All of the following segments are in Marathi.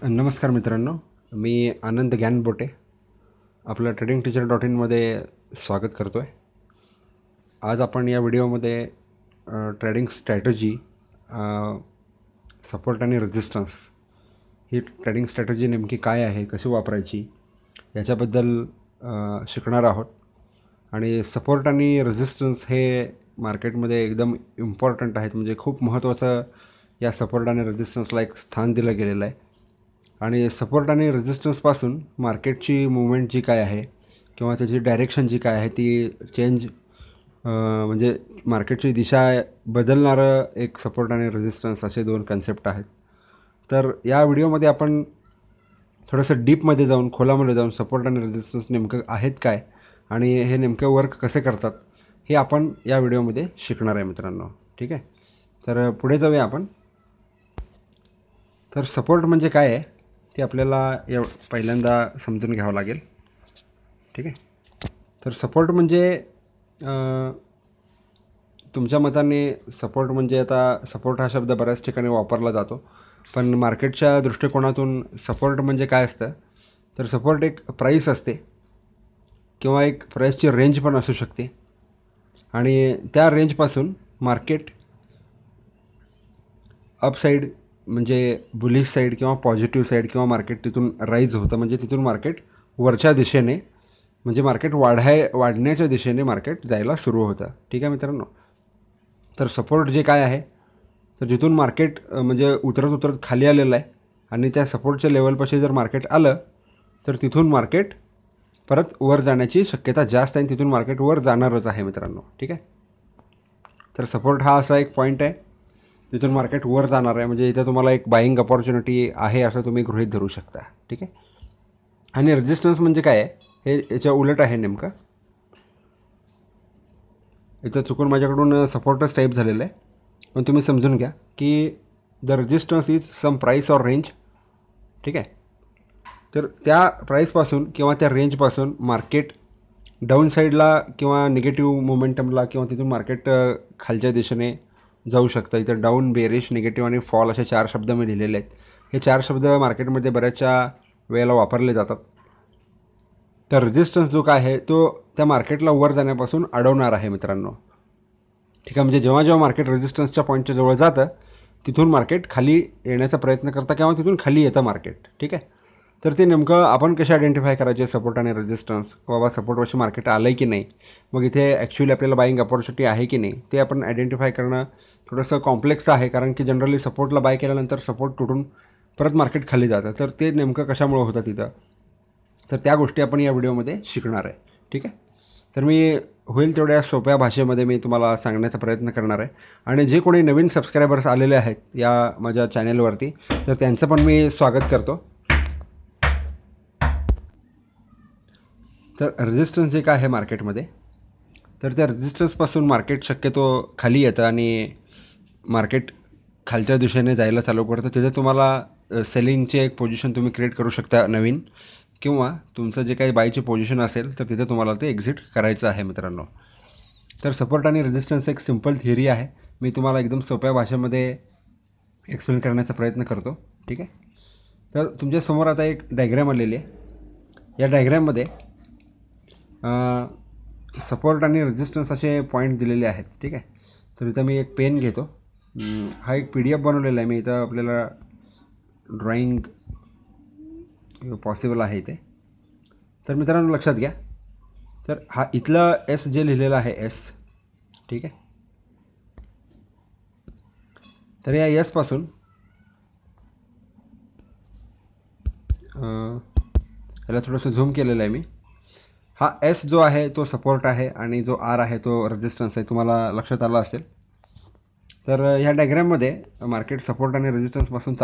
नमस्कार मित्रांनो, मी आनंद ज्ञानबोटे आपलं tradingteacher.in मध्ये स्वागत करतो आहे. आज आपण या व्हिडिओमध्ये ट्रेडिंग स्ट्रॅटजी, सपोर्ट आणि रेजिस्टन्स ही ट्रेडिंग स्ट्रॅटजी नेमकी काय आहे, कशी वापरायची याच्याबद्दल शिकणार आहोत. आणि सपोर्ट आणि रेजिस्टन्स हे मार्केटमध्ये एकदम इम्पॉर्टंट आहेत, म्हणजे खूप महत्त्वाचं या सपोर्ट आणि रेजिस्टन्सला एक स्थान दिलं गेलेलं आहे. आणि सपोर्ट आणि रेजिस्टन्सपासून मार्केटची मूवमेंट जी काय आहे किंवा त्याची डायरेक्शन जी काय आहे ती चेंज, म्हणजे मार्केटची दिशा बदलणारं एक सपोर्ट आणि रेजिस्टन्स असे दोन कन्सेप्ट आहेत. तर या व्हिडिओमध्ये आपण थोडंसं डीपमध्ये जाऊन, खोलामध्ये जाऊन सपोर्ट आणि रेजिस्टन्स नेमकं आहेत काय आणि हे नेमकं वर्क कसे करतात हे आपण या व्हिडिओमध्ये शिकणार आहे मित्रांनो. ठीक आहे, तर पुढे जाऊया आपण. तर सपोर्ट म्हणजे काय आहे ते आपल्याला पहिल्यांदा समजून घ्यावं लागेल. ठीक आहे, तर सपोर्ट म्हणजे तुमच्या मताने सपोर्ट म्हणजे, आता सपोर्ट हा शब्द बऱ्याच ठिकाणी वापरला जातो, पण मार्केटच्या दृष्टिकोनातून सपोर्ट म्हणजे काय असतं, तर सपोर्ट एक प्राईस असते किंवा एक प्राईसची रेंज पण असू शकते. आणि त्या रेंजपासून मार्केट अपसाईड म्हणजे बुलिश साईड किंवा पॉझिटिव्ह साईड किंवा मार्केट तिथून राईज होतं, म्हणजे तिथून मार्केट वरच्या दिशेने, म्हणजे मार्केट वाढण्याच्या दिशेने मार्केट जायला सुरू होतं. ठीक आहे मित्रांनो, तर सपोर्ट जे काय आहे, तर जिथून मार्केट म्हणजे उतरत उतरत खाली आलेलं आहे आणि त्या सपोर्टच्या लेवलपाशी जर मार्केट आलं तर तिथून मार्केट परत वर जाण्याची शक्यता जास्त आहे आणि तिथून मार्केट वर जाणारच आहे मित्रांनो. ठीक आहे, तर सपोर्ट हा असा एक पॉईंट आहे जिथून मार्केट वर जाणार आहे, म्हणजे इथं तुम्हाला एक बाईंग अपॉर्च्युनिटी आहे असं तुम्ही गृहीत धरू शकता. ठीक आहे, आणि रेजिस्टन्स म्हणजे काय आहे हे याच्या उलट आहे नेमकं. इथं चुकून माझ्याकडून सपोर्टच टाईप झालेलं आहे, पण तुम्ही समजून घ्या की the resistance is some price or range. ठीक आहे, तर त्या प्राईसपासून किंवा त्या रेंजपासून मार्केट डाऊन साईडला किंवा निगेटिव्ह मोमेंटमला किंवा तिथून मार्केट खालच्या दिशेने जाऊ शकतं. इथं डाऊन, बेरिश, निगेटिव्ह आणि फॉल असे 4 शब्द मी लिहिलेले आहेत. हे 4 शब्द मार्केटमध्ये बऱ्याचशा वेळेला वापरले जातात. तर रेजिस्टन्स जो काय आहे तो त्या मार्केटला वर जाण्यापासून अडवणार आहे मित्रांनो. ठीक आहे, म्हणजे जेव्हा जेव्हा मार्केट रेजिस्टन्सच्या पॉईंटच्या जवळ जातं तिथून मार्केट खाली येण्याचा प्रयत्न करतं किंवा तिथून खाली येतं मार्केट. ठीक आहे, तर ते नेमकं आपण कसे आयडेंटिफाय करायचे सपोर्ट आणि रेजिस्टन्स, बाबा सपोर्टवरची मार्केट आलं आहे की नाही, मग इथे ॲक्च्युली आपल्याला बाईंग अपॉर्च्युनिटी आहे की नाही, ते आपण आयडेंटिफाय करणं थोडंसं कॉम्प्लेक्स आहे. कारण की जनरली सपोर्टला बाय केल्यानंतर सपोर्ट तुटून परत मार्केट खाली जातं, तर ते नेमकं कशामुळे होतं तिथं, तर त्या गोष्टी आपण या व्हिडिओमध्ये शिकणार आहे. ठीक आहे, तर मी होईल तेवढ्या सोप्या भाषेमध्ये मी तुम्हाला सांगण्याचा प्रयत्न करणार आहे. आणि जे कोणी नवीन सबस्क्रायबर्स आलेले आहेत या माझ्या चॅनेलवरती, तर त्यांचं पण मी स्वागत करतो. तर रेजिस्टन्स जे काय आहे मार्केटमध्ये, तर त्या रेजिस्टन्सपासून मार्केट शक्यतो खाली येतं आणि मार्केट खालच्या दिशेने जायला चालू करतं. तिथे तुम्हाला सेलिंगची एक पोझिशन तुम्ही क्रिएट करू शकता नवीन, किंवा तुमचं जे काही बायची पोझिशन असेल तर तिथे तुम्हाला ते एक्झिट करायचं आहे मित्रांनो. तर सपोर्ट आणि रेजिस्टन्स एक सिम्पल थिअरी आहे, मी तुम्हाला एकदम सोप्या भाषेमध्ये एक्सप्लेन करण्याचा प्रयत्न करतो. ठीक आहे, तर तुमच्यासमोर आता एक डायग्रॅम आलेली आहे. या डायग्रॅममध्ये सपोर्ट आणि रेजिस्टन्स असे पॉईंट दिलेले आहेत. ठीक आहे, तर इथं मी एक पेन घेतो. हा एक PDF बनवलेला आहे मी. इथं आपल्याला ड्रॉईंग पॉसिबल आहे इथे. तर मित्रांनो लक्षात घ्या, तर हा इथलं एस जे लिहिलेलं आहे एस. ठीक आहे, तर या एसपासून याला थोडंसं झूम केलेलं आहे मी. हा एस जो आहे तो सपोर्ट आहे आणि जो आर आहे तो रेजिस्टन्स आहे, तुम्हाला लक्षात आलं असेल. तर ह्या डायग्रॅममध्ये मार्केट सपोर्ट आणि रेजिस्टन्सपासून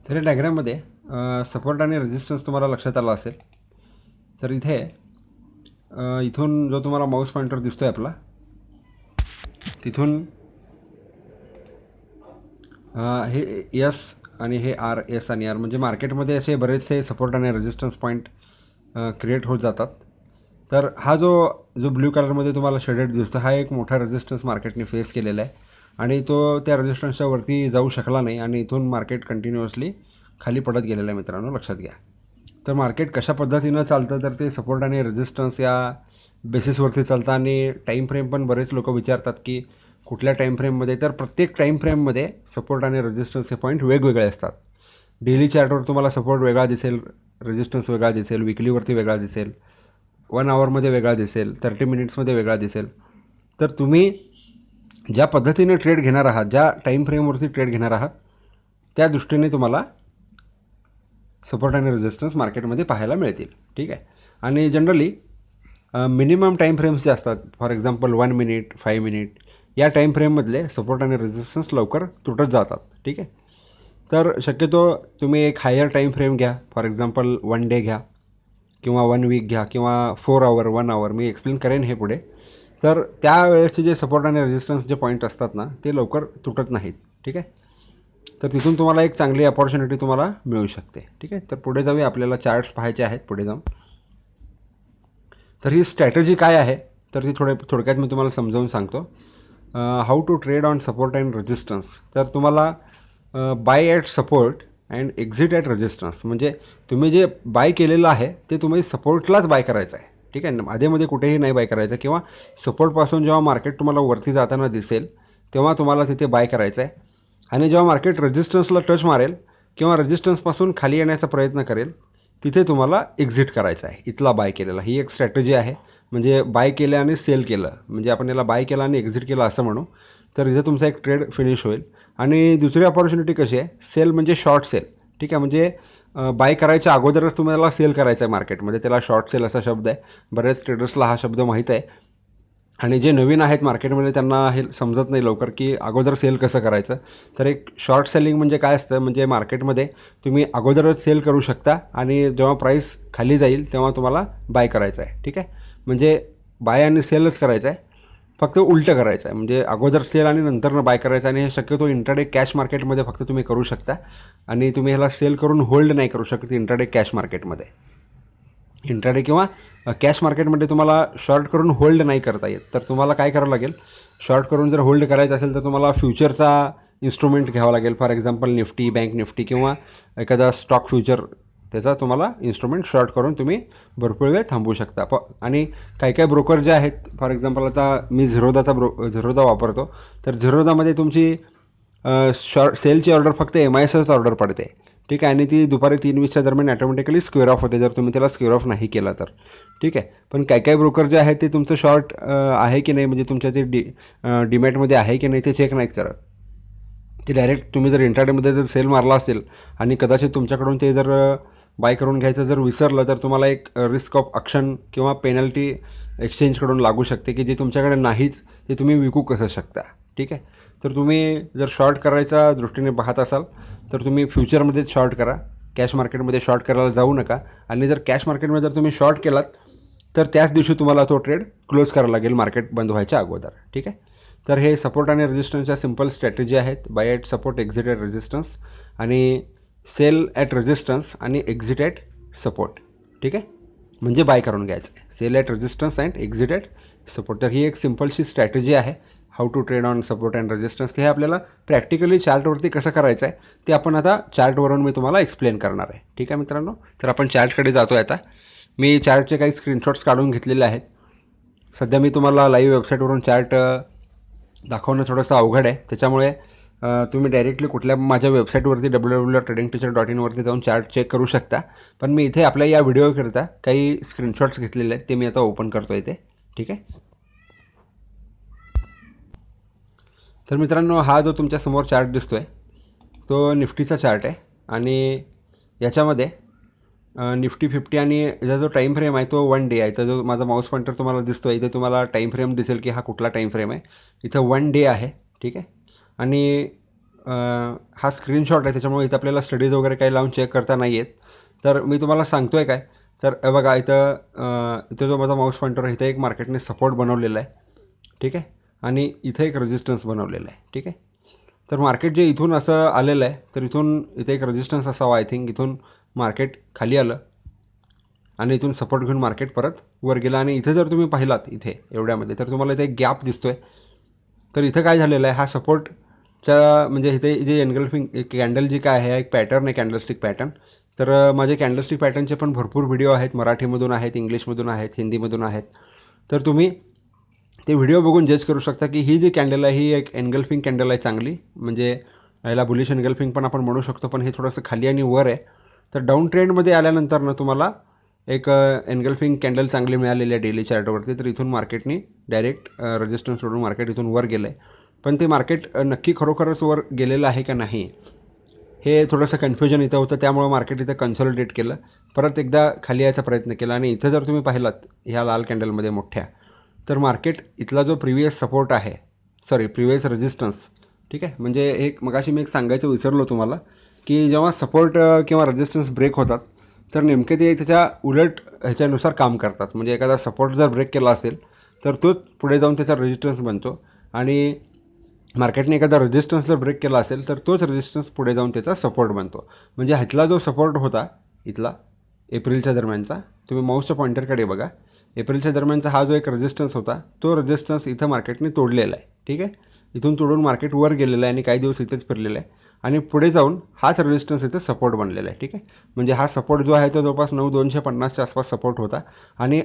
तर या डायग्रॅममध्ये सपोर्ट आणि रेजिस्टन्स तुम्हाला लक्षात आला असेल. तर इथे इथून जो तुम्हाला माऊस पॉईंटर दिसतो आहे आपला, तिथून हे एस आणि हे आर, एस आणि आर, म्हणजे मार्केटमध्ये असे बरेचसे सपोर्ट आणि रेजिस्टन्स पॉईंट क्रिएट होत जातात. तर हा जो ब्ल्यू कलरमध्ये तुम्हाला शेडेड दिसतो हा एक मोठा रेजिस्टन्स मार्केटने फेस केलेला आहे. आणि तो त्या रेजिस्टन्सच्या वरती जाऊ शकला नाही आणि इथून मार्केट कंटिन्युअसली खाली पडत गेलेलं आहे मित्रांनो, लक्षात घ्या. तर मार्केट कशा पद्धतीनं चालतं तर ते सपोर्ट आणि रेजिस्टन्स या बेसिसवरती चालतं. आणि टाईम फ्रेम पण बरेच लोक विचारतात की कुठल्या टाईम फ्रेममध्ये, तर प्रत्येक टाईम फ्रेममध्ये सपोर्ट आणि रेजिस्टन्सचे पॉईंट वेगवेगळे असतात. डेली चार्टवर तुम्हाला सपोर्ट वेगळा दिसेल, रेजिस्टन्स वेगळा दिसेल, विकलीवरती वेगळा दिसेल, 1 आवरमध्ये वेगळा दिसेल, 30 मिनिट्समध्ये वेगळा दिसेल. तर तुम्ही ज्या पद्धतीने ट्रेड घेणार आहात, ज्या टाईम फ्रेमवरती ट्रेड घेणार आहात, त्या दृष्टीने तुम्हाला सपोर्ट आणि रेजिस्टन्स मार्केटमध्ये पाहायला मिळतील. ठीक आहे. आणि जनरली मिनिमम टाईम फ्रेम्स जे असतात, फॉर एक्झाम्पल 1 मिनिट, 5 मिनिट, या टाईम फ्रेममधले सपोर्ट आणि रेजिस्टन्स लवकर तुटत जातात. ठीक आहे. तर शक्यतो तुम्ही एक हायर टाईम फ्रेम घ्या, फॉर एक्झाम्पल 1 डे घ्या किंवा 1 वीक घ्या किंवा 4 आवर, 1 आवर, मी एक्सप्लेन करेन हे पुढे. तर त्यावेळेसचे जे सपोर्ट आणि रेजिस्टन्स जे पॉईंट असतात ना, ते लवकर तुटत नाहीत. ठीक आहे. तर तिथून तुम्हाला एक चांगली अपॉर्च्युनिटी तुम्हाला मिळू शकते. ठीक आहे. तर पुढे जाऊया, आपल्याला चार्ट्स पाहायचे आहेत पुढे जाऊन. तर ही स्ट्रॅटेजी काय आहे तर ती थोडक्यात मी तुम्हाला समजावून सांगतो. How to trade on support and resistance. तर तुम्हाला buy at support and exit at resistance, म्हणजे तुम्ही जे बाय केलेलं आहे ते तुम्ही सपोर्टलाच बाय करायचं आहे. ठीक आहे. आधीमध्ये कुठेही नाही बाय करायचं, किंवा सपोर्टपासून जेव्हा मार्केट तुम्हाला वरती जाताना दिसेल तेव्हा तुम्हाला तिथे बाय करायचं आहे. आणि जेव्हा मार्केट रेजिस्टन्सला टच मारेल किंवा रेजिस्टन्सपासून खाली येण्याचा प्रयत्न करेल तिथे तुम्हाला एक्झिट करायचं आहे, इथला बाय केलेला. ही एक स्ट्रॅटेजी आहे. म्हणजे बाय केलं आणि सेल केलं, म्हणजे आपण याला बाय केलं आणि एक्झिट केलं असं म्हणू. तर इथे तुमचा एक ट्रेड फिनिश होईल. आणि दुसरी अपॉर्च्युनिटी कशी आहे, सेल म्हणजे शॉर्ट सेल. ठीक आहे. म्हणजे बाय करायच्या अगोदरच तुम्हाला सेल करायचं आहे मार्केटमध्ये, त्याला शॉर्ट सेल असा शब्द आहे. बऱ्याच ट्रेडर्सला हा शब्द माहीत आहे. आणि जे नवीन आहेत मार्केटमध्ये त्यांना हे समजत नाही लवकर की अगोदर सेल कसं करायचं. तर एक शॉर्ट सेलिंग म्हणजे काय असतं, म्हणजे मार्केटमध्ये तुम्ही अगोदरच सेल करू शकता आणि जेव्हा प्राईस खाली जाईल तेव्हा तुम्हाला बाय करायचं आहे. ठीक आहे. म्हणजे बाय आणि सेलच करायचं आहे, फक्त उलटं करायचं आहे. म्हणजे अगोदर सेल आणि नंतरनं बाय करायचं. आणि हे शक्यतो इंट्राडे कॅश मार्केटमध्ये फक्त तुम्ही करू शकता. आणि तुम्ही ह्याला सेल करून होल्ड नाही करू शकत इंट्राडे कॅश मार्केटमध्ये. इंट्राडे किंवा कॅश मार्केटमध्ये तुम्हाला शॉर्ट करून होल्ड नाही करता येत. तर तुम्हाला काय करावं लागेल, शॉर्ट करून जर होल्ड करायचं असेल तर तुम्हाला फ्युचरचा इन्स्ट्रुमेंट घ्यावा लागेल. For example Nifty, bank Nifty किंवा एखादा स्टॉक फ्युचर, त्याचा तुम्हाला इन्स्ट्रुमेंट शॉर्ट करून तुम्ही भरपूर वेळ थांबवू शकता. आणि काही ब्रोकर जे आहेत, फॉर एक्झाम्पल आता मी झिरोदा वापरतो. तर झिरोदामध्ये तुमची शॉर्ट सेलची ऑर्डर फक्त MISच ऑर्डर पडते. ठीक आहे. आणि ती दुपारी 3:20च्या दरम्यान ॲटोमॅटिकली स्क्वेअर ऑफ होते जर तुम्ही त्याला स्क्वेअर ऑफ नाही केला तर. ठीक आहे. पण काही ब्रोकर जे आहेत ते तुमचं शॉर्ट आहे की नाही, म्हणजे तुमच्या ते डीमॅटमध्ये आहे की नाही ते चेक नाहीत करत. ते डायरेक्ट तुम्ही जर इंट्राडेमध्ये जर सेल मारला असेल आणि कदाचित तुमच्याकडून ते जर बाय करून घ्यायचं जर विसरलं तर तुम्हाला एक रिस्क ऑफ ॲक्शन किंवा पेनल्टी एक्सचेंजकडून लागू शकते की जे तुमच्याकडे नाहीच ते तुम्ही विकू कसं शकता. ठीक आहे. तर तुम्ही जर शॉर्ट करायच्या दृष्टीने पाहत असाल तर तुम्ही फ्युचरमध्येच शॉर्ट करा, कॅश मार्केटमध्ये शॉर्ट करायला जाऊ नका. आणि जर कॅश मार्केटमध्ये जर तुम्ही शॉर्ट केलात तर त्याच दिवशी तुम्हाला तो ट्रेड क्लोज करावा लागेल मार्केट बंद व्हायच्या अगोदर. ठीक आहे. तर हे सपोर्ट आणि रेजिस्टन्सच्या सिम्पल स्ट्रॅटेजी आहेत. Buy at support, exit at resistance, आणि सेल ॲट रेजिस्टन्स आणि एक्झिट ॲट सपोर्ट. ठीक आहे. म्हणजे बाय करून घ्यायचं आहे, sell at resistance and exit at support. तर ही एक सिम्पलशी स्ट्रॅटेजी आहे, how to trade on support and resistance. हे आपल्याला प्रॅक्टिकली चार्टवरती कसं करायचं आहे ते आपण आता चार्टवरून मी तुम्हाला एक्सप्लेन करणार आहे. ठीक आहे मित्रांनो. तर आपण चार्टकडे जातो आहे आता. मी चार्टचे काही स्क्रीनशॉट्स काढून घेतलेले आहेत. सध्या मी तुम्हाला लाईव्ह वेबसाईटवरून चार्ट दाखवणं थोडंसं अवघड आहे, त्याच्यामुळे तुम्ही डायरेक्टली कुठल्या माझ्या वेबसाईटवरती www.tradingteacher.in वरती जाऊन चार्ट चेक करू शकता. पण मी इथे आपल्या या व्हिडिओकरिता काही स्क्रीनशॉट्स घेतलेले आहेत, ते मी आता ओपन करतो इथे. ठीक आहे. तर मित्रांनो, हा जो तुमच्यासमोर चार्ट दिसतो आहे तो निफ्टीचा चार्ट आहे. आणि याच्यामध्ये निफ्टी 50 आणि याचा जो टाईम फ्रेम आहे तो 1 डे आहे. तर जो माझा माऊस पॉईंटर तुम्हाला दिसतो आहे इथे तुम्हाला टाईम फ्रेम दिसेल की हा कुठला टाईम फ्रेम आहे. इथं 1 डे आहे. ठीक आहे. आणि हा स्क्रीनशॉट आहे, त्याच्यामुळे इथं आपल्याला स्टडीज वगैरे काही लावून चेक करता नाही येत. तर मी तुम्हाला सांगतो आहे काय, तर बघा इथं जो माझा माऊस पॉईंटर आहे इथं एक मार्केटने सपोर्ट बनवलेला आहे. ठीक आहे. आणि इथं एक रेजिस्टन्स बनवलेला आहे. ठीक आहे. तर मार्केट जे इथून असं आलेलं आहे तर इथून इथे एक रेजिस्टन्स असावा आय थिंक. इथून मार्केट खाली आलं आणि इथून सपोर्ट घेऊन मार्केट परत वर गेला. आणि इथे जर तुम्ही पाहिलात इथे एवढ्यामध्ये तर तुम्हाला इथे एक गॅप दिसतो आहे. तर इथं काय झालेलं आहे, हा सपोर्टच्या म्हणजे इथे जे एनगल्फिंग कॅन्डल जी काय आहे एक पॅटर्न आहे, कॅन्डलस्टिक पॅटर्न. तर माझे कॅन्डलस्टिक पॅटर्नचे पण भरपूर व्हिडिओ आहेत, मराठीमधून आहेत, इंग्लिशमधून आहेत, हिंदीमधून आहेत. तर तुम्ही ते व्हिडिओ बघून जज करू शकता की ही जी कॅन्डल आहे ही एक एनगल्फिंग कॅन्डल आहे चांगली, म्हणजे याला बुलिश एनगल्फिंग पण आपण म्हणू शकतो, पण हे थोडंसं खाली आणि वर आहे. तर डाऊन ट्रेंडमध्ये आल्यानंतर ना तुम्हाला एक एनगल्फिंग कॅन्डल चांगली मिळालेली आहे डेली चार्टवरती. तर इथून मार्केटनी डायरेक्ट रेजिस्टन्स सोडून मार्केट इथून वर गेलं आहे. पण ते मार्केट नक्की खरोखरच वर गेलेलं आहे का नाही हे थोडंसं कन्फ्युजन इथं होतं. त्यामुळे मार्केट इथं कन्सॉलिडेट केलं, परत एकदा खाली यायचा प्रयत्न केला. आणि इथं जर तुम्ही पाहिलात ह्या लाल कॅन्डलमध्ये मोठ्या, तर मार्केट इथला जो प्रिव्हियस सपोर्ट आहे, प्रिव्हियस रेजिस्टन्स, ठीक आहे, म्हणजे एक मगाशी मी एक सांगायचं विसरलो तुम्हाला की जेव्हा सपोर्ट किंवा रेजिस्टन्स ब्रेक होतात तर नेमके ते त्याच्या उलट ह्याच्यानुसार काम करतात. म्हणजे एखादा सपोर्ट जर ब्रेक केला असेल तर तोच पुढे जाऊन त्याचा रेजिस्टन्स बनतो, आणि मार्केटने एखादा रेजिस्टन्स जर ब्रेक केला असेल तर तोच रेजिस्टन्स पुढे जाऊन त्याचा सपोर्ट बनतो. म्हणजे ह्यातला जो सपोर्ट होता इथला एप्रिलच्या दरम्यानचा, तुम्ही माऊसच्या पॉईंटरकडे बघा, एप्रिलच्या दरम्यानचा हा जो एक रेजिस्टन्स होता तो रेजिस्टन्स इथं मार्केटने तोडलेला आहे. ठीक आहे, इथून तोडून मार्केट वर गेलेलं आहे आणि काही दिवस इथेच फिरलेलं आहे, आणि पुढे जाऊन हाच रेजिस्टन्स इथं सपोर्ट बनलेला आहे. ठीक आहे, म्हणजे हा सपोर्ट जो आहे तो जवळपास 9,250च्या आसपास सपोर्ट होता, आणि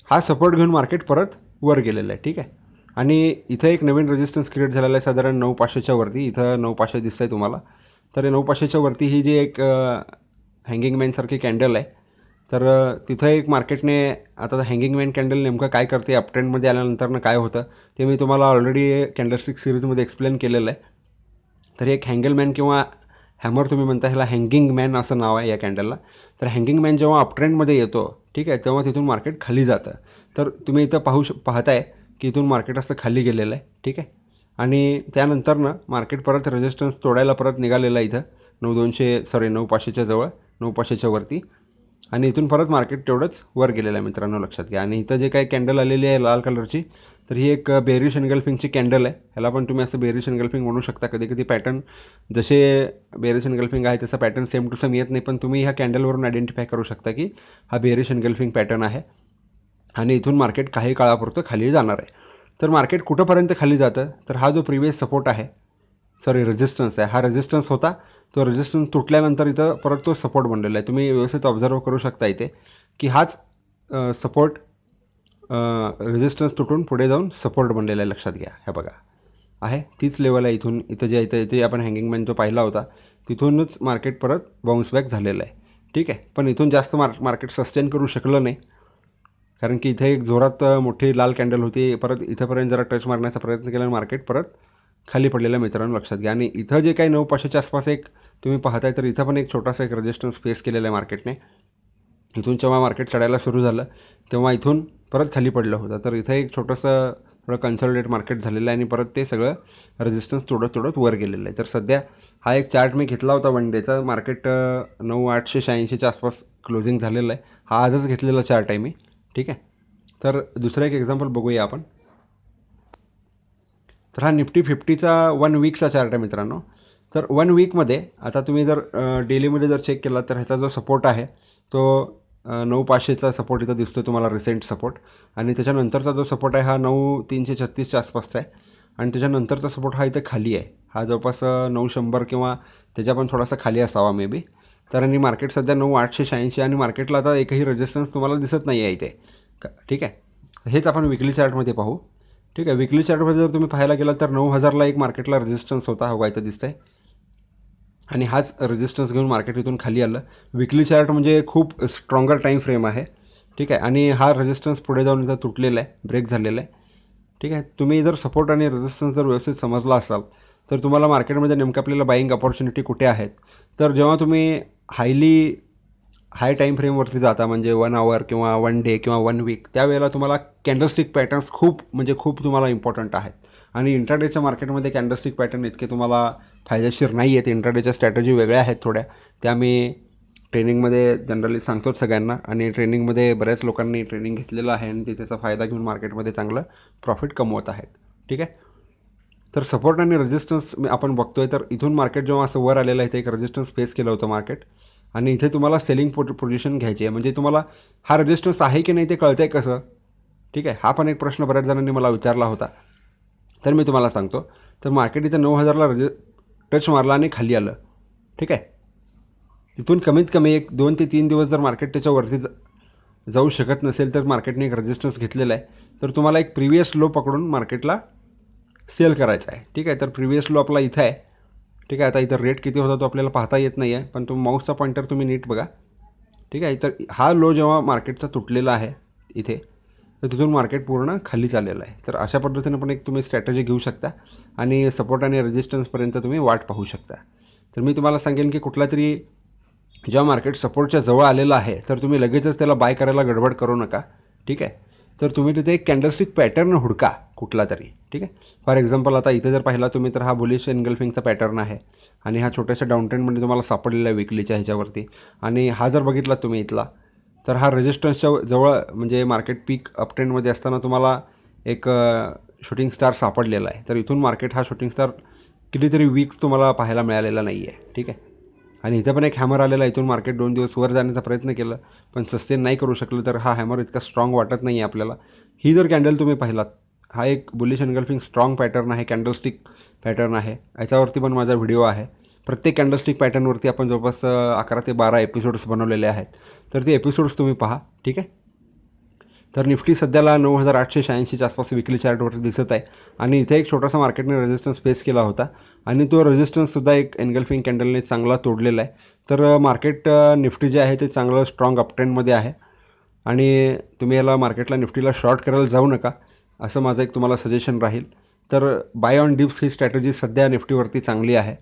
हा सपोर्ट घेऊन मार्केट परत वर गेलेलं आहे. ठीक आहे, आणि इथं एक नवीन रेजिस्टन्स क्रिएट झालेला आहे साधारण 9,500च्या वरती. इथं 9,500 दिसतं आहे तुम्हाला. तर 9,500च्या वरती ही जी एक हँगिंग मॅनसारखी कॅन्डल आहे, तर तिथं एक मार्केटने आता हँगिंग मॅन कॅन्डल नेमकं काय करते, अपट्रेंडमध्ये आल्यानंतर काय होतं ते मी तुम्हाला ऑलरेडी कॅन्डलस्टिक सिरीजमध्ये एक्सप्लेन केलेलं आहे. तर एक हँगल मॅन किंवा हॅमर तुम्ही म्हणता, ह्याला हँगिंग मॅन असं नाव आहे या कॅन्डलला. तर हँगिंग मॅन जेव्हा अपट्रेंडमध्ये येतो, ठीक आहे, तेव्हा तिथून मार्केट खाली जातं. तर तुम्ही इथं पाहताय की इथून मार्केट असं खाली गेलेलं आहे. ठीक आहे, आणि त्यानंतरनं मार्केट परत रेजिस्टन्स तोडायला परत निघालेलं आहे इथं 9,500च्या जवळ, 9,500च्या वरती, आणि इथून परत मार्केट तेवढंच वर गेलेलं आहे मित्रांनो, लक्षात घ्या. आणि इथं जे काही कॅन्डल आलेली आहे लाल कलरची, तर ही एक बेरिश एनगल्फिंगची कॅन्डल आहे. ह्याला पण तुम्ही असं बेरिश एनगल्फिंग म्हणू शकता. कधी कधी पॅटर्न जसे बेरिश एनगल्फिंग आहे तसा पॅटर्न सेम टू सेम येत नाही, पण तुम्ही ह्या कॅन्डलवरून आयडेंटिफाय करू शकता की हा बेरिश एनगल्फिंग पॅटर्न आहे, आणि इथून मार्केट काही काळापुरतं खाली जाणार आहे. तर मार्केट कुठंपर्यंत खाली जातं, तर हा जो प्रिव्हियस सपोर्ट आहे, रेजिस्टन्स आहे, हा रेजिस्टन्स होता, तो रेजिस्टन्स तुटल्यानंतर इथं परत तो सपोर्ट बनलेला आहे. तुम्ही व्यवस्थित ऑब्झर्व करू शकता इथे की हाच सपोर्ट रेजिस्टन्स तुटून पुढे जाऊन सपोर्ट बनलेला आहे. लक्षात घ्या, हे बघा आहे तीच लेवल आहे. इथं जे आपण हँगिंग मॅन जो पाहिला होता तिथूनच मार्केट परत बाउन्स बॅक झालेलं आहे. ठीक आहे, पण इथून जास्त मार्केट सस्टेन करू शकलं नाही, कारण की इथे एक जोरात मोठी लाल कॅन्डल होती. परत इथंपर्यंत जरा टच मारण्याचा प्रयत्न केला आणि मार्केट परत खाली पडलेलं मित्रांनो, लक्षात घ्या. आणि इथं जे काही 9,500च्या आसपास एक तुम्ही पाहताय, तर इथं पण एक छोटासा एक रेजिस्टन्स फेस केलेला आहे मार्केटने. इथून जेव्हा मार्केट चढायला सुरू झालं तेव्हा इथून परत खाली पडलं होतं. तर इथं एक छोटंसं थोडं कन्सॉलिडेट मार्केट झालेलं आहे, आणि परत ते सगळं रेजिस्टन्स तोडत वर गेलेलं आहे. तर सध्या हा एक चार्ट मी घेतला होता वन डेचा, मार्केट 9,886च्या आसपास क्लोजिंग झालेलं आहे. हा आजच घेतलेला चार्ट आहे मी. ठीक आहे, तर दुसरं एक एक्झाम्पल बघूया आपण. तर हा निफ्टी 50चा 1 वीकचा चार्ट आहे मित्रांनो. तर 1 वीकमध्ये आता तुम्ही जर डेलीमध्ये जर चेक केला तर ह्याचा जो सपोर्ट आहे तो 9,500चा सपोर्ट इथं दिसतो तुम्हाला, रिसेंट सपोर्ट. आणि त्याच्यानंतरचा जो सपोर्ट आहे हा 9,336च्या आसपासचा आहे, आणि त्याच्यानंतरचा सपोर्ट हा इथं खाली आहे, हा जवळपास 9,100 किंवा त्याच्या पण थोडासा खाली असावा मे बी. तर आणि मार्केट सध्या 9,886, आणि मार्केटला आता एकही रेजिस्टन्स तुम्हाला दिसत नाही आहे इथे. ठीक आहे, हेच आपण विकली चार्टमध्ये पाहू. ठीक आहे, विकली चार्टमध्ये जर तुम्ही पाहायला गेलात तर 9,000ला एक मार्केटला रेजिस्टन्स होता, हवा इथं दिसतं आहे, आणि हाच रेजिस्टन्स घेऊन मार्केट इथून खाली आलं. विकली चार्ट म्हणजे खूप स्ट्रॉंगर टाईम फ्रेम आहे. ठीक आहे, आणि हा रेजिस्टन्स पुढे जाऊन इथं तुटलेला आहे, ब्रेक झालेला आहे. ठीक आहे, तुम्ही जर सपोर्ट आणि रेजिस्टन्स जर व्यवस्थित समजला असाल तर तुम्हाला मार्केटमध्ये नेमकं आपल्याला बाईंग अपॉर्च्युनिटी कुठे आहेत. तर जेव्हा तुम्ही हाय टाईम फ्रेमवरती जाता, म्हणजे 1 आवर किंवा 1 डे किंवा 1 वीक, त्यावेळेला तुम्हाला कॅन्डलस्टिक पॅटर्न्स खूप तुम्हाला इम्पॉर्टंट आहेत. आणि इंट्राडेच्या मार्केटमध्ये कॅन्डलस्टिक पॅटर्न इतके तुम्हाला फायदेशीर नाही आहेत. इंट्राडेच्या स्ट्रॅटेजी वेगळ्या आहेत थोड्या, त्या मी ट्रेनिंगमध्ये जनरली सांगतोच सगळ्यांना, आणि ट्रेनिंगमध्ये बऱ्याच लोकांनी ट्रेनिंग घेतलेलं आहे आणि ते त्याचा फायदा घेऊन मार्केटमध्ये चांगलं प्रॉफिट कमवत आहेत. ठीक आहे, तर सपोर्ट आणि रेजिस्टन्स आपण बघतोय. तर इथून मार्केट जेव्हा असं वर आलेलं आहे, ते एक रेजिस्टन्स फेस केलं होतं मार्केट, आणि इथे तुम्हाला सेलिंग पोझिशन घ्यायची आहे. म्हणजे तुम्हाला हा रेजिस्टन्स आहे की नाही ते कळतं आहे कसं. ठीक आहे, हा पण एक प्रश्न बऱ्याच जणांनी मला विचारला होता. तर मी तुम्हाला सांगतो, तर मार्केट इथं 9,000ला टच मारला आणि खाली आलं, ठीक आहे. तिथून कमीत कमी एक 2 ते 3 दिवस जर मार्केट त्याच्यावरती जाऊ शकत नसेल तर मार्केटने एक रेजिस्टन्स घेतलेला आहे, तर तुम्हाला एक प्रिव्हियस लो पकडून मार्केटला सेल करायचा आहे, ठीक आहे. तर प्रिव्हियस लो आपला इथं आहे, ठीक आहे. आता इथं रेट किती होता तो आपल्याला पाहता येत नाही आहे, पण तो माऊसचा पॉईंटर तुम्ही नीट बघा, ठीक आहे. तर हा लो जेव्हा मार्केटचा तुटलेला आहे इथे, तर तिथून मार्केट पूर्ण खाली चाललेलं आहे. तर अशा पद्धतीने पण एक तुम्ही स्ट्रॅटेजी घेऊ शकता आणि सपोर्ट आणि रेजिस्टन्सपर्यंत तुम्ही वाट पाहू शकता. तर मी तुम्हाला सांगेन की कुठला तरी जेव्हा मार्केट सपोर्टच्या जवळ आलेलं आहे तर तुम्ही लगेचच त्याला बाय करायला गडबड करू नका, ठीक आहे. तर तुम्ही तिथे एक कॅन्डलस्टिक पॅटर्न हुडका कुठला तरी, ठीक आहे. फॉर एक्झाम्पल आता इथे जर पाहिला तुम्ही तर हा बुलिश एनगल्फिंगचा पॅटर्न आहे आणि हा छोट्याशा डाऊन ट्रेंडमध्ये तुम्हाला सापडलेला आहे विकलीच्या ह्याच्यावरती. आणि हा जर बघितला तुम्ही इथला, तर हा रेजिस्टन्सच्या जवळ म्हणजे मार्केट पीक अप ट्रेंडमध्ये असताना तुम्हाला एक शूटिंग स्टार सापडलेला आहे. तर इथून मार्केट हा शूटिंग स्टार कितीतरी वीक्स तुम्हाला पाहायला मिळालेला नाही आहे, ठीक आहे. आणि इथं पण एक हॅमर आलेला आहे, इथून मार्केट 2 दिवस वर जाण्याचा प्रयत्न केला पण सस्टेन नाही करू शकलं. तर हा हॅमर इतका स्ट्रॉंग वाटत नाही आहे आपल्याला. ही जर कॅन्डल तुम्ही पाहिलात, हा एक बुलिश एनगल्फिंग स्ट्रॉंग पॅटर्न आहे, कॅन्डलस्टिक पॅटर्न आहे. याच्यावरती पण माझा व्हिडिओ आहे. प्रत्येक कॅन्डलस्टिक पॅटर्नवरती आपण जवळपास 11 ते 12 एपिसोड्स बनवलेले आहेत, तर ते एपिसोड्स तुम्ही पहा, ठीक आहे. तर निफ्टी सध्याला 9,886च्या आसपास विकली चार्टवरती दिसत आहे आणि इथे एक छोटासा मार्केटने रेजिस्टन्स फेस केला होता आणि तो रेजिस्टन्ससुद्धा एक एनगल्फिंग कॅन्डलने चांगला तोडलेला आहे. तर मार्केट निफ्टी जे आहे ते चांगलं स्ट्रॉंग अपट्रेंडमध्ये आहे आणि तुम्ही याला मार्केटला निफ्टीला शॉर्ट करायला जाऊ नका, असं माझं एक तुम्हाला सजेशन राहील. तर बाय ऑन डिप्स ही स्ट्रॅटेजी सध्या निफ्टीवरती चांगली आहे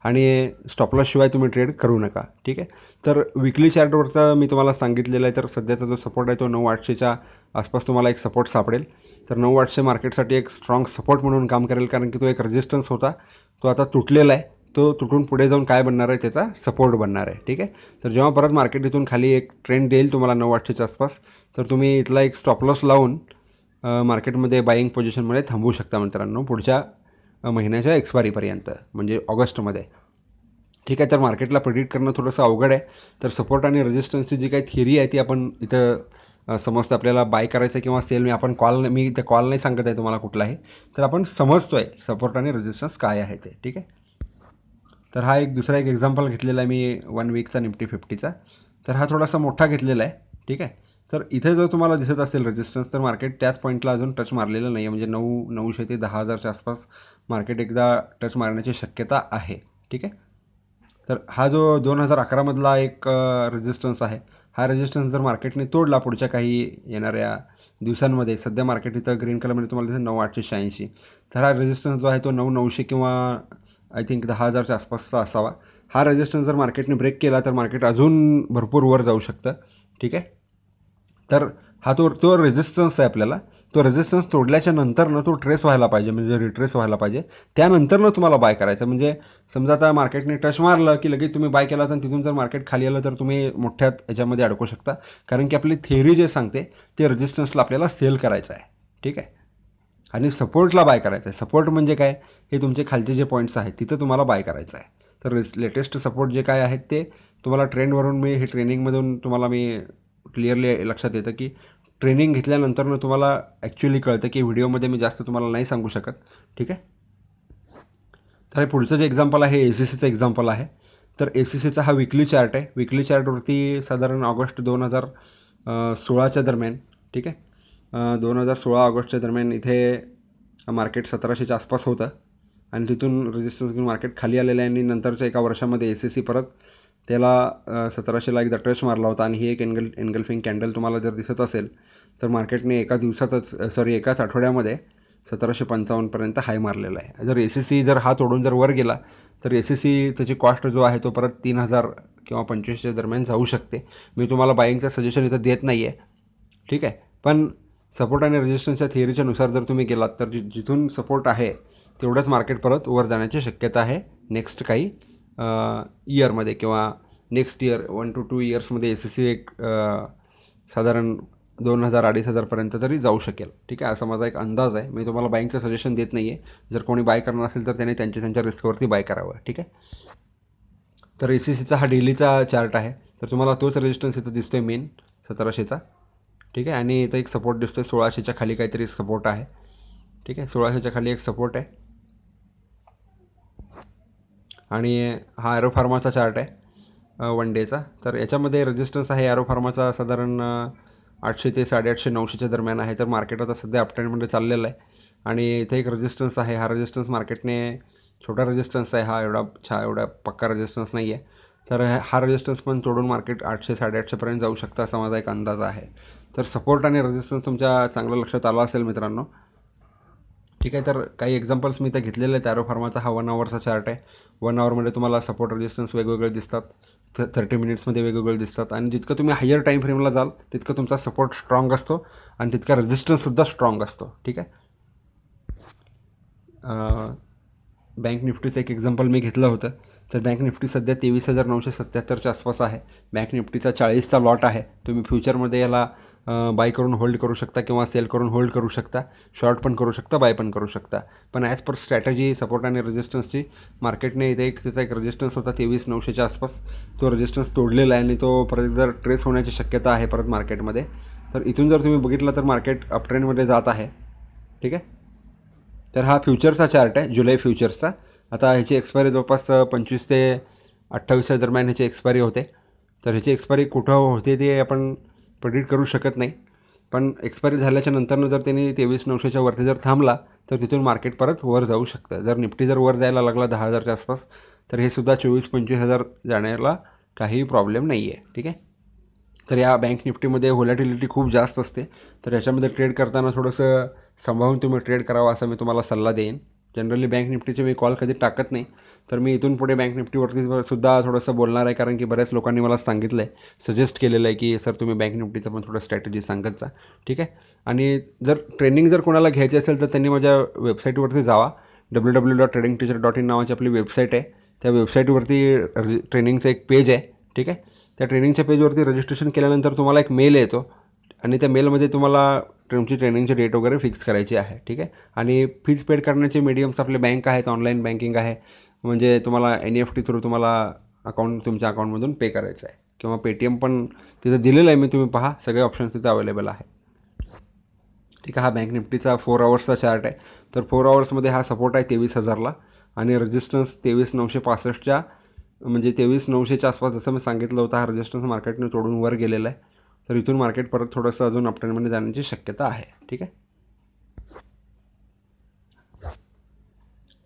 आणि स्टॉपलॉसशिवाय तुम्ही ट्रेड करू नका, ठीक आहे. तर विकली चार्टवरचा मी तुम्हाला सांगितलेलं आहे, तर सध्याचा जो सपोर्ट आहे तो 9,800च्या आसपास तुम्हाला एक सपोर्ट सापडेल. तर 9,800 मार्केटसाठी एक स्ट्रॉंग सपोर्ट म्हणून काम करेल, कारण की तो एक रेजिस्टन्स होता, तो आता तुटलेला आहे. तो तुटून पुढे जाऊन काय बनणार आहे, त्याचा सपोर्ट बनणार आहे, ठीक आहे. तर जेव्हा परत मार्केट इथून खाली एक ट्रेंड देईल तुम्हाला 9,800च्या आसपास, तर तुम्ही इथला एक स्टॉपलॉस लावून मार्केटमध्ये बाईंग पोझिशनमध्ये थांबवू शकता मित्रांनो, पुढच्या महिन्याच्या एक्सपायरीपर्यंत म्हणजे ऑगस्टमध्ये, ठीक आहे. तर मार्केटला प्रेडिक्ट करणं थोडंसं अवघड आहे. तर सपोर्ट आणि रेजिस्टन्सची जी काही थिअरी आहे ती आपण इथं समजतं आपल्याला बाय करायचं किंवा सेल. मी त्या कॉल नाही सांगत आहे तुम्हाला कुठलाही, तर आपण समजतो आहे सपोर्ट आणि रेजिस्टन्स काय आहे ते, ठीक आहे. तर हा दुसरा एक एक्झाम्पल घेतलेला आहे मी 1 वीकचा निफ्टी 50चा. तर हा थोडासा मोठा घेतलेला आहे, ठीक आहे. तर इथे जर तुम्हाला दिसत असेल रेजिस्टन्स, तर मार्केट त्याच पॉईंटला अजून टच मारलेलं नाही आहे, म्हणजे 900 ते 10,000च्या आसपास मार्केट एकदा टच मारण्याची शक्यता आहे, ठीक आहे. तर हा जो 2011मधला एक रेजिस्टन्स आहे, हा रेजिस्टन्स जर मार्केटने तोडला पुढच्या काही येणाऱ्या दिवसांमध्ये, सध्या मार्केट इथं ग्रीन कलरमध्ये तुम्हाला दिसेल 9,886, तर हा रेजिस्टन्स जो आहे तो 9,900 किंवा आय थिंक 10,000च्या आसपासचा असावा. हा रेजिस्टन्स जर मार्केटने ब्रेक केला तर मार्केट अजून भरपूर वर जाऊ शकतं, ठीक आहे. तर हा तो रेजिस्टन्स आहे आपल्याला, तो रेजिस्टन्स तोडल्याच्या नंतरनं तो ट्रेस व्हायला पाहिजे, म्हणजे रिट्रेस व्हायला पाहिजे, त्यानंतरनं तुम्हाला बाय करायचं. म्हणजे समजा आता मार्केटने टच मारलं की लगेच तुम्ही बाय केला, तर तिथून जर मार्केट खाली आलं तर तुम्ही मोठ्या याच्यामध्ये अडकू शकता, कारण की आपली थिअरी जे सांगते ते रेजिस्टन्सला आपल्याला सेल करायचं आहे, ठीक आहे. आणि सपोर्टला बाय करायचं आहे. सपोर्ट म्हणजे काय, हे तुमचे खालचे जे पॉईंट्स आहेत तिथं तुम्हाला बाय करायचं आहे. तर लेटेस्ट सपोर्ट जे काय आहेत ते तुम्हाला ट्रेंडवरून हे ट्रेनिंगमधून तुम्हाला मी क्लिअरली लक्षात येतं की ट्रेनिंग घेतल्यानंतर तुम्हाला ॲक्च्युअली कळतं की व्हिडिओमध्ये मी जास्त तुम्हाला नाही सांगू शकत, ठीक आहे. तर हे पुढचं जे एक्झाम्पल आहे ACCचं एक्झाम्पल आहे. तर ACCचा हा विकली चार्ट आहे. विकली चार्टवरती साधारण ऑगस्ट 2016च्या दरम्यान, ठीक आहे, 2016 ऑगस्टच्या दरम्यान इथे मार्केट 1700च्या आसपास होतं आणि तिथून रेजिस्टन्स घेऊन मार्केट खाली आलेलं आहे आणि नंतरच्या एका वर्षामध्ये ACC परत त्याला 1700ला एकदा टच मारला होता. आणि ही एक एनगल्फिंग कॅन्डल तुम्हाला जर दिसत असेल तर मार्केटने एकाच आठवड्यामध्ये 1755पर्यंत हाय मारलेला आहे. जर ACC जर हा तोडून जर वर गेला तर ACC त्याची कॉस्ट जो आहे तो परत 3,000 किंवा 25च्या दरम्यान जाऊ शकते. मी तुम्हाला बाईंगचं सजेशन इथं देत नाही आहे, ठीक आहे. पण सपोर्ट आणि रेजिस्टन्सच्या थिअरीच्या नुसार जर तुम्ही गेलात तर जिथून सपोर्ट आहे तेवढंच मार्केट परत वर जाण्याची शक्यता आहे नेक्स्ट काही इयरमध्ये किंवा नेक्स्ट इयर 1 to 2 इयर्समध्ये. ACC एक साधारण 2,000-2,500पर्यंत तरी जाऊ शकेल, ठीक आहे, असा माझा एक अंदाज आहे. मी तुम्हाला बाईंगचं सजेशन देत नाही आहे. जर कोणी बाय करणार असेल तर त्याने त्यांच्या रिस्कवरती बाय करावं, ठीक आहे. तर ACCचा हा डेलीचा चार्ट आहे. तर तुम्हाला तोच रेजिस्टन्स इथं दिसतोय मेन 1700चा, ठीक आहे. आणि इथं एक सपोर्ट दिसतोय 1600च्या खाली काहीतरी सपोर्ट आहे, ठीक आहे. 1600च्या खाली एक सपोर्ट आहे आणि हा ॲरो फार्माचा चार्ट आहे वन डेचा. तर याच्यामध्ये रेजिस्टन्स आहे ॲरो फार्माचा साधारण 800 ते 850 900च्या दरम्यान आहे. तर मार्केट आता सध्या अपट्रेंडमध्ये चाललेलं आहे आणि इथे एक रेजिस्टन्स आहे. हा रेजिस्टन्स मार्केटने छोटा रेजिस्टन्स आहे, हा एवढा पक्का रेजिस्टन्स नाही आहे. तर हा रेजिस्टन्स पण तोडून मार्केट 800 850पर्यंत जाऊ शकतं असा माझा एक अंदाज आहे. तर सपोर्ट आणि रेजिस्टन्स तुमच्या चांगलं लक्षात आलं असेल मित्रांनो. ठीक आहे. तर काही एक्झाम्पल्स मी इथे घेतलेले आहेत. ॲरो फार्माचा हा 1 आवरचा चार्ट आहे. 1 आवरमध्ये तुम्हाला सपोर्ट रेजिस्टन्स वेगवेगळे दिसतात, 30 मिनिट्समध्ये वेगवेगळे दिसतात आणि जितकं तुम्ही हायर टाईम फ्रेमला जाल तितकं तुमचा सपोर्ट स्ट्रॉंग असतो आणि तितका रेजिस्टन्ससुद्धा स्ट्रॉंग असतो. ठीक आहे. बँक निफ्टीचं एक एक्झाम्पल मी घेतलं होतं. तर बँक निफ्टी सध्या 23,977च्या आसपास आहे. बँक निफ्टीचा 40चा लॉट आहे. तुम्ही फ्युचरमध्ये याला बाय करून होल्ड करू शकता किंवा सेल करून होल्ड करू शकता, शॉर्ट पण करू शकता, बाय पण करू शकता. पण ॲज पर स्ट्रॅटजी सपोर्ट आणि रेजिस्टन्सची मार्केटने इथे त्याचा एक रेजिस्टन्स होता 23,900च्या आसपास. तो रेजिस्टन्स तोडलेला आहे आणि तो परत जर ट्रेस होण्याची शक्यता आहे परत मार्केटमध्ये. तर इथून जर तुम्ही बघितलं तर मार्केट अपट्रेंडमध्ये जात आहे. ठीक आहे. तर हा फ्युचरचा चार्ट आहे, जुलै फ्युचर्सचा. आता ह्याची एक्सपायरी जवळपास 25 ते 28 दरम्यान ह्याची एक्सपायरी होते. तर ह्याची एक्सपायरी कुठं होते ते आपण प्रेडिक्ट करू शकत नाही. पण एक्सपायरी झाल्याच्या नंतरनं जर त्यांनी 23,900च्या वरती जर थांबला तर तिथून मार्केट परत वर जाऊ शकतं. जर निफ्टी जर वर जायला लागला 10,000च्या आसपास तर हे सुद्धा 24-25,000 जाण्याला काही प्रॉब्लेम नाही आहे. ठीक आहे. तर या बँक निफ्टीमध्ये व्होलॅटिलिटी खूप जास्त असते. तर याच्यामध्ये ट्रेड करताना थोडंसं सांभाळून तुम्ही ट्रेड करावा असा मी तुम्हाला सल्ला देईन. जनरली बँक निफ्टीचे मी कॉल कधी टाकत नाही. तर मी इथून पुढे बँक निफ्टीवरती सुद्धा थोडंसं बोलणार आहे, कारण की बऱ्याच लोकांनी मला सांगितलं आहे, सजेस्ट केलेलं आहे की सर तुम्ही बँक निफ्टीचं पण थोडं स्ट्रॅटेजी सांगत जा. ठीक आहे. आणि जर ट्रेनिंग जर कोणाला घ्यायची असेल तर त्यांनी माझ्या वेबसाईटवरती जावा. www.tradingteacher.in नावाची आपली वेबसाईट आहे. त्या वेबसाईटवरती ट्रेनिंगचं एक पेज आहे. ठीक आहे. त्या ट्रेनिंगच्या पेजवरती रजिस्ट्रेशन केल्यानंतर तुम्हाला एक मेल येतो आणि त्या मेलमध्ये तुम्हाला तुमची ट्रेनिंगची डेट वगैरे फिक्स करायची आहे. ठीक आहे. आणि फीज पेड करण्याचे मीडियम्स आपले बँक आहेत, ऑनलाईन बँकिंग आहे, म्हणजे तुम्हाला NEFT थ्रू तुम्हाला तुमच्या अकाउंटमधून पे करायचं आहे किंवा पेटीएम पण तिथं दिलेलं आहे मी, तुम्ही पहा, सगळे ऑप्शन्स तिथं अवेलेबल आहे. ठीक आहे. हा बँक निफ्टीचा 4 आवर्सचा चार्ट आहे. तर 4 आवर्समध्ये हा सपोर्ट आहे 23,000ला आणि रेजिस्टन्स 23,965च्या म्हणजे 23,900च्या आसपास जसं मी सांगितलं होतं. हा रेजिस्टन्स मार्केटने तोडून वर गेलेला आहे. तर इथून मार्केट परत थोडंसं अजून अपट्रेंडमध्ये जाण्याची शक्यता आहे. ठीक आहे.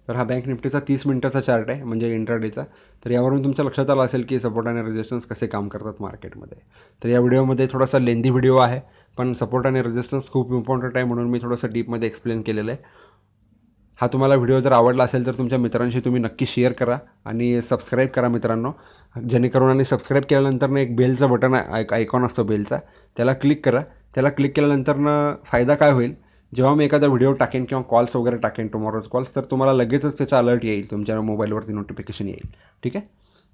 तर हा बँक निफ्टीचा 30 मिनिटाचा चार्ट आहे, म्हणजे इंट्राडेचा. तर यावरून तुमच्या लक्षात आलं असेल की सपोर्ट आणि रेजिस्टन्स कसे काम करतात मार्केटमध्ये. तर या व्हिडिओमध्ये थोडासा लेंदी व्हिडिओ आहे, पण सपोर्ट आणि रेजिस्टन्स खूप इम्पॉर्टंट आहे म्हणून मी थोडंसं डीपमध्ये एक्सप्लेन केलेलं आहे. हा तुम्हाला व्हिडिओ जर आवडला असेल तर तुमच्या मित्रांशी तुम्ही नक्की शेअर करा आणि सबस्क्राईब करा मित्रांनो, जेणेकरून. आणि सबस्क्राईब केल्यानंतरनं एक बेलचं बटन आयकॉन असतो बेलचा, त्याला क्लिक करा. त्याला क्लिक केल्यानंतरनं फायदा काय होईल, जेव्हा मी एखादा व्हिडिओ टाकेन किंवा कॉल्स वगैरे टाकेन, टुमॉरोज कॉल्स, तर तुम्हाला लगेचच त्याचा अलर्ट येईल, तुमच्या मोबाईलवरती नोटिफिकेशन येईल. ठीक आहे.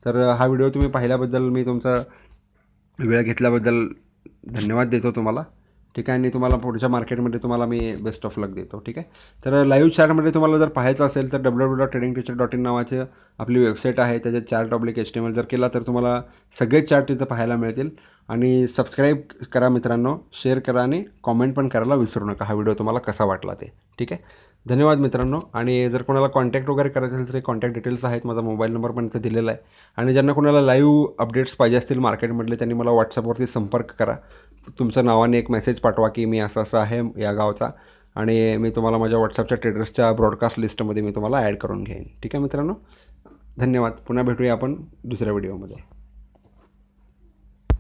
तर हा व्हिडिओ तुम्ही पाहिल्याबद्दल मी तुमचा वेळ घेतल्याबद्दल धन्यवाद देतो तुम्हाला. ठीक आहे. आणि तुम्हाला पुढच्या मार्केटमध्ये तुम्हाला मी बेस्ट ऑफ लक देतो. ठीक आहे. तर लाईव्ह चार्टमध्ये तुम्हाला जर पाहायचं असेल तर www.tradingteacher.in नावाचे आपली वेबसाईट आहे. त्याच्यात chart/HTML जर केला तर तुम्हाला सगळे चार्ट तिथं पाहायला मिळतील. आणि सबस्क्राईब करा मित्रांनो, शेअर करा आणि कॉमेंट पण करायला विसरू नका हा व्हिडिओ तुम्हाला कसा वाटला ते. ठीक आहे. धन्यवाद मित्रांनो. आणि जर कोणाला कॉन्टॅक्ट वगैरे करायचं असेल तर कॉन्टॅक्ट डिटेल्स आहेत, माझा मोबाईल नंबर पण इथं दिलेला आहे. आणि ज्यांना कोणाला लाईव्ह अपडेट्स पाहिजे असतील मार्केटमधले त्यांनी मला व्हॉट्सअपवरती संपर्क करा. तुमच्या नावाने एक मेसेज पाठवा की मी असं आहे या गावचा, आणि मी तुम्हाला माझ्या व्हॉट्सअपच्या ट्रेडर्सच्या ब्रॉडकास्ट लिस्टमध्ये मी तुम्हाला ॲड करून घेईन. ठीक आहे मित्रांनो. धन्यवाद. पुन्हा भेटूया आपण दुसऱ्या व्हिडिओमध्ये.